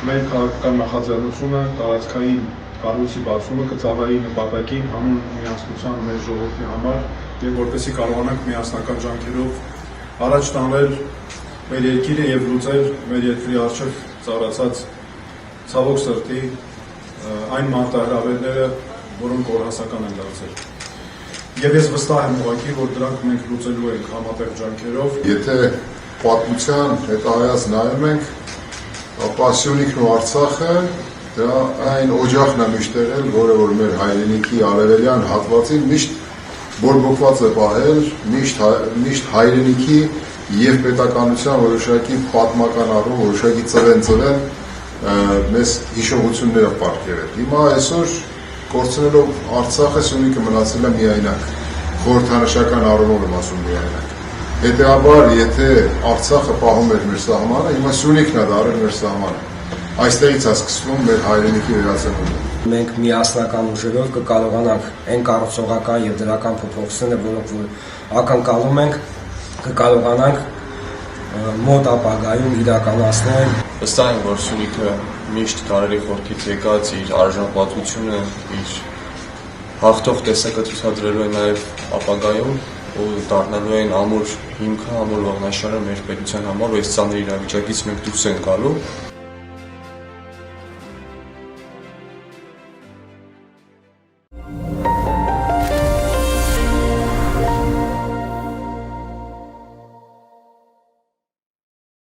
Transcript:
մեր քաղաքական նախաձեռնությունը տարածքային կառույցի բացումը կծառայի նպատակին հանուն միասնության մեր ժողովրդի համար եւ որպեսզի կարողանանք միասնական ջանքերով առաջ տանել մեր երկիրը եւ լուծել մեր երկրի առջեւ ծառացած ցավոք սրտի այն մարտահրավերները, որոնք օրհասական են դարձել։ Եվ ես վստահ եմ ուղղակի, որ դրանք մենք լուծելու ենք համատեղ ջանքերով։ Եթե պատմության հետահայաց նայում ենք, ապա Սյունիքն ու Արցախը դա այն օջախն է միշտ եղել, որը որ մեր հայրենիքի արևելյան հատվածին միշտ բորբոքված է պահել, միշտ հայրենիքի եւ պետականության որոշակի պատմական առում, որոշակի ծվեն մեզ հիշողությունները պարգևել։ Հիմա այսօր կորցնելով Արցախը, Սյունիքը մնացել է միայնակ, խորհրդանշական առումով եմ ասում միայնակ։ Հետևաբար, եթե Արցախը պահում էր մեր սահմանը, հիմա Սյունիքն է դարել մեր սահմանը։ Այստեղից է սկսվում մեր հայրենիքի վերածնունդը։ Մենք միասնական ուժերով կկարողանանք այն կառուցողական եւ դրական փոփոխությունները, որոնք որ ակնկալում ենք, կկարողանանք մոտ ապագայում իրականացնել։ Վստահ եմ, որ Սյունիքը միշտ դարերի խորքից եկած իր արժանապատվությունը, իր հաղթող տեսակը ցուցադրելու է նաեւ ապագայում ու դառնալու են ամուր հիմքը, ամուր ողնաշարը մեր պետության համար, որ այս ցաներ իրավիճակից մենք դուրս ենք գալու։